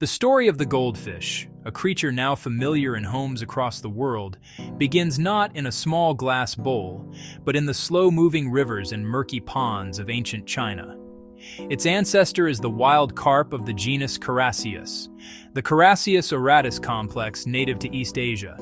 The story of the goldfish, a creature now familiar in homes across the world, begins not in a small glass bowl, but in the slow-moving rivers and murky ponds of ancient China. Its ancestor is the wild carp of the genus Carassius, the Carassius auratus complex native to East Asia,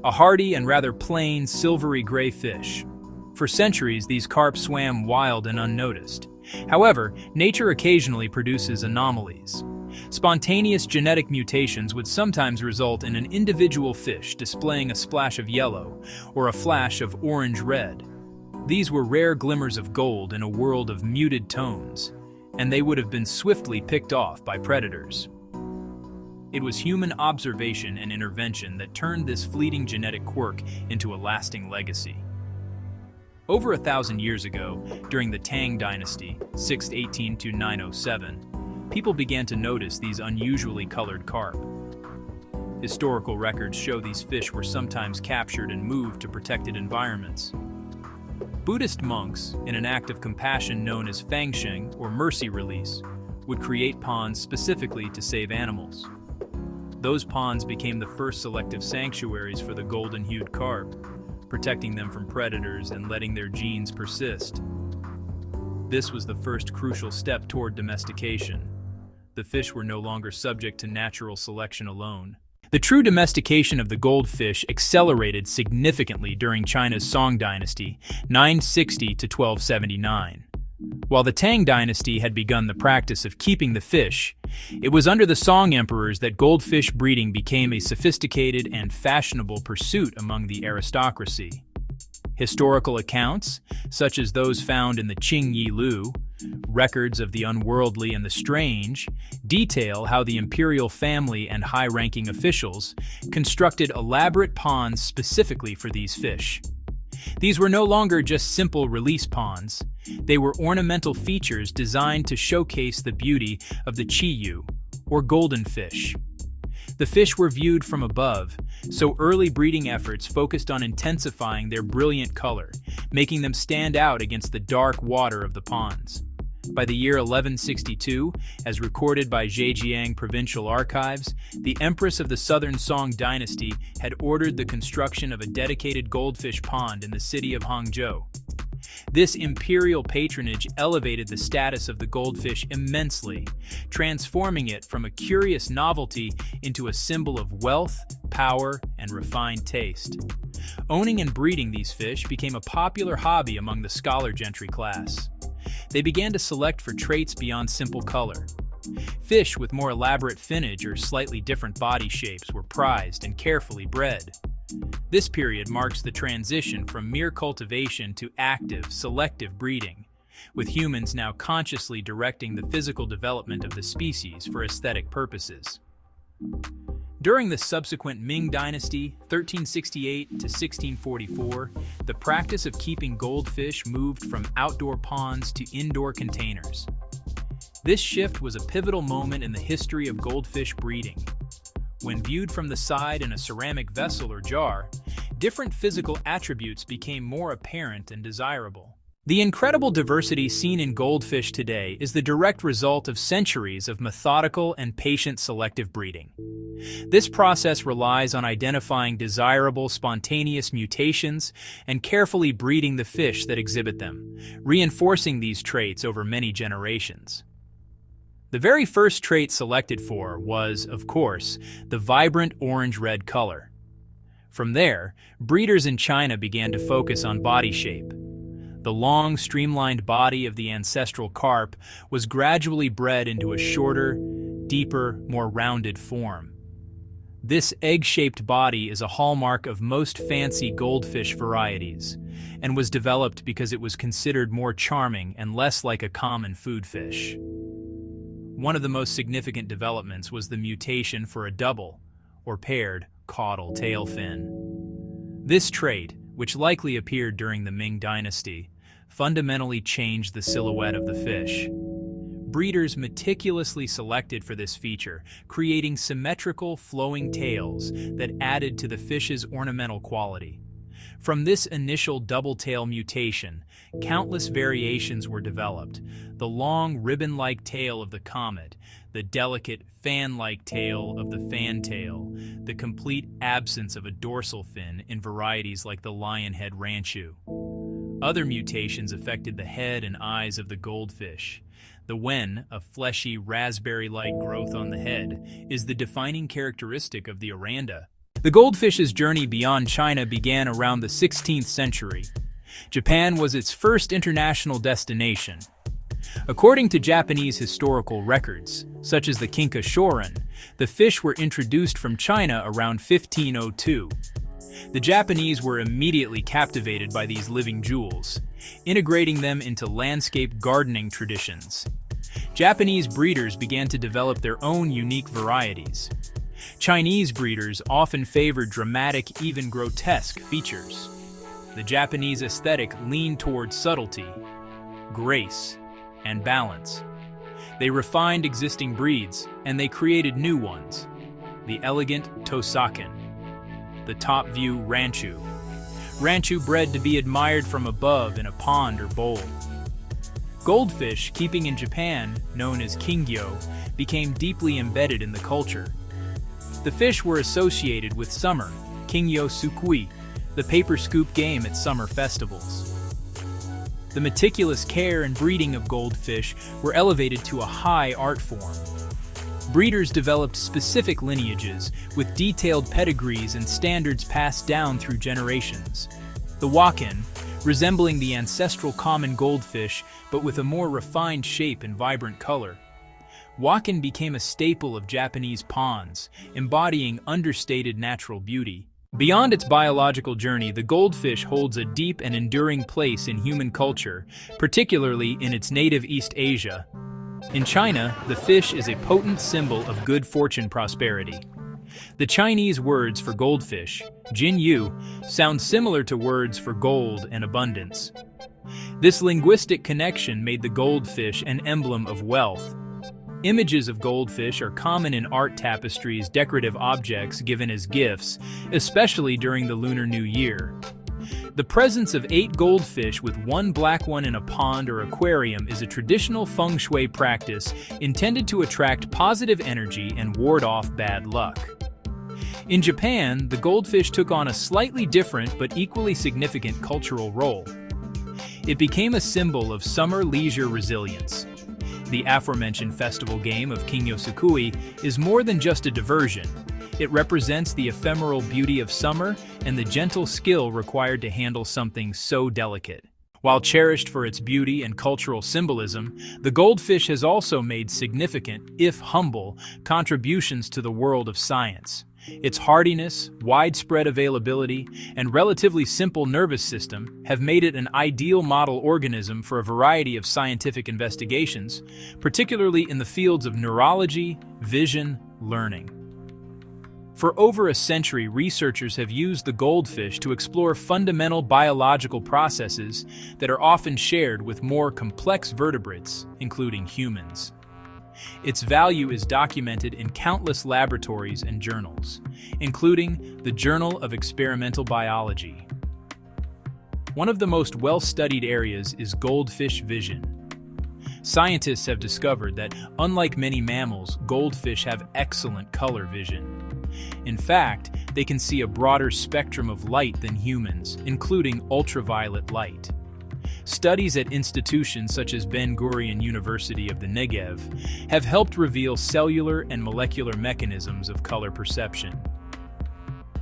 a hardy and rather plain silvery gray fish. For centuries, these carp swam wild and unnoticed. However, nature occasionally produces anomalies. Spontaneous genetic mutations would sometimes result in an individual fish displaying a splash of yellow or a flash of orange-red. These were rare glimmers of gold in a world of muted tones, and they would have been swiftly picked off by predators. It was human observation and intervention that turned this fleeting genetic quirk into a lasting legacy. Over 1,000 years ago, during the Tang dynasty, 618 to 907, people began to notice these unusually colored carp. Historical records show these fish were sometimes captured and moved to protected environments. Buddhist monks, in an act of compassion known as fangsheng, or mercy release, would create ponds specifically to save animals. Those ponds became the first selective sanctuaries for the golden-hued carp, protecting them from predators and letting their genes persist. This was the first crucial step toward domestication. The fish were no longer subject to natural selection alone. The true domestication of the goldfish accelerated significantly during China's Song dynasty, 960 to 1279. While the Tang dynasty had begun the practice of keeping the fish, it was under the Song emperors that goldfish breeding became a sophisticated and fashionable pursuit among the aristocracy. Historical accounts, such as those found in the Qing Yi Lu, records of the unworldly and the strange, detail how the imperial family and high-ranking officials constructed elaborate ponds specifically for these fish. These were no longer just simple release ponds. They were ornamental features designed to showcase the beauty of the Qiyu, or golden fish. The fish were viewed from above, so early breeding efforts focused on intensifying their brilliant color, making them stand out against the dark water of the ponds. By the year 1162, as recorded by Zhejiang Provincial Archives, the Empress of the Southern Song dynasty had ordered the construction of a dedicated goldfish pond in the city of Hangzhou. This imperial patronage elevated the status of the goldfish immensely, transforming it from a curious novelty into a symbol of wealth, power, and refined taste. Owning and breeding these fish became a popular hobby among the scholar gentry class. They began to select for traits beyond simple color. Fish with more elaborate finnage or slightly different body shapes were prized and carefully bred. This period marks the transition from mere cultivation to active, selective breeding, with humans now consciously directing the physical development of the species for aesthetic purposes. During the subsequent Ming dynasty, 1368 to 1644, the practice of keeping goldfish moved from outdoor ponds to indoor containers. This shift was a pivotal moment in the history of goldfish breeding. When viewed from the side in a ceramic vessel or jar, different physical attributes became more apparent and desirable. The incredible diversity seen in goldfish today is the direct result of centuries of methodical and patient selective breeding. This process relies on identifying desirable, spontaneous mutations and carefully breeding the fish that exhibit them, reinforcing these traits over many generations. The very first trait selected for was, of course, the vibrant orange-red color. From there, breeders in China began to focus on body shape. The long, streamlined body of the ancestral carp was gradually bred into a shorter, deeper, more rounded form. This egg-shaped body is a hallmark of most fancy goldfish varieties, and was developed because it was considered more charming and less like a common food fish. One of the most significant developments was the mutation for a double, or paired, caudal tail fin. This trait, which likely appeared during the Ming dynasty, fundamentally changed the silhouette of the fish. Breeders meticulously selected for this feature, creating symmetrical, flowing tails that added to the fish's ornamental quality. From this initial double-tail mutation, countless variations were developed: the long, ribbon-like tail of the comet, the delicate fan-like tail of the fantail, the complete absence of a dorsal fin in varieties like the lionhead ranchu. Other mutations affected the head and eyes of the goldfish. The wen, a fleshy, raspberry-like growth on the head, is the defining characteristic of the oranda. The goldfish's journey beyond China began around the 16th century. Japan was its first international destination. According to Japanese historical records, such as the Kinka Shorin, the fish were introduced from China around 1502. The Japanese were immediately captivated by these living jewels, integrating them into landscape gardening traditions. Japanese breeders began to develop their own unique varieties. Chinese breeders often favored dramatic, even grotesque features. The Japanese aesthetic leaned toward subtlety, grace, and balance. They refined existing breeds, and they created new ones. The elegant Tosakan, the top view ranchu. Ranchu bred to be admired from above in a pond or bowl. Goldfish, keeping in Japan, known as kingyo, became deeply embedded in the culture. The fish were associated with summer, kingyo sukui, the paper scoop game at summer festivals. The meticulous care and breeding of goldfish were elevated to a high art form. Breeders developed specific lineages with detailed pedigrees and standards passed down through generations. The wakin, resembling the ancestral common goldfish but with a more refined shape and vibrant color. Wakin became a staple of Japanese ponds, embodying understated natural beauty. Beyond its biological journey, the goldfish holds a deep and enduring place in human culture, particularly in its native East Asia. In China, the fish is a potent symbol of good fortune prosperity. The Chinese words for goldfish, jinyu, sound similar to words for gold and abundance. This linguistic connection made the goldfish an emblem of wealth. Images of goldfish are common in art tapestries, decorative objects given as gifts, especially during the Lunar New Year. The presence of 8 goldfish with 1 black one in a pond or aquarium is a traditional feng shui practice intended to attract positive energy and ward off bad luck. In Japan, the goldfish took on a slightly different but equally significant cultural role. It became a symbol of summer leisure resilience. The aforementioned festival game of Kingyo Sukui is more than just a diversion. It represents the ephemeral beauty of summer and the gentle skill required to handle something so delicate. While cherished for its beauty and cultural symbolism, the goldfish has also made significant, if humble, contributions to the world of science. Its hardiness, widespread availability, and relatively simple nervous system have made it an ideal model organism for a variety of scientific investigations, particularly in the fields of neurology, vision, learning. For over a century, researchers have used the goldfish to explore fundamental biological processes that are often shared with more complex vertebrates, including humans. Its value is documented in countless laboratories and journals, including the Journal of Experimental Biology. One of the most well-studied areas is goldfish vision. Scientists have discovered that, unlike many mammals, goldfish have excellent color vision. In fact, they can see a broader spectrum of light than humans, including ultraviolet light. Studies at institutions such as Ben Gurion University of the Negev have helped reveal cellular and molecular mechanisms of color perception.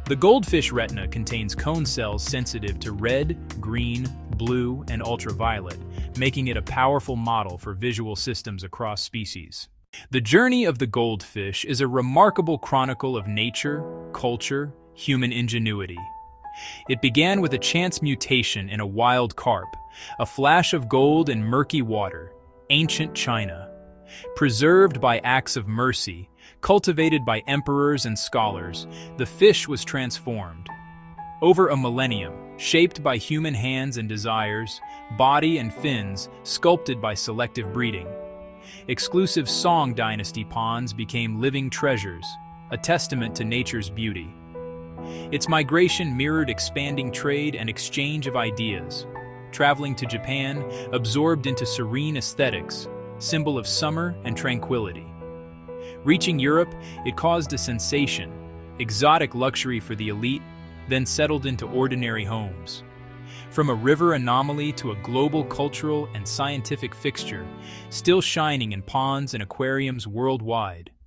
The goldfish retina contains cone cells sensitive to red, green, blue, and ultraviolet, making it a powerful model for visual systems across species. The journey of the goldfish is a remarkable chronicle of nature, culture, human ingenuity. It began with a chance mutation in a wild carp, a flash of gold in murky water, ancient China. Preserved by acts of mercy, cultivated by emperors and scholars, the fish was transformed. Over a millennium, shaped by human hands and desires, body and fins sculpted by selective breeding. Exclusive Song Dynasty ponds became living treasures, a testament to nature's beauty. Its migration mirrored expanding trade and exchange of ideas. Traveling to Japan, absorbed into serene aesthetics, symbol of summer and tranquility. Reaching Europe, it caused a sensation, exotic luxury for the elite, then settled into ordinary homes. From a river anomaly to a global cultural and scientific fixture, still shining in ponds and aquariums worldwide.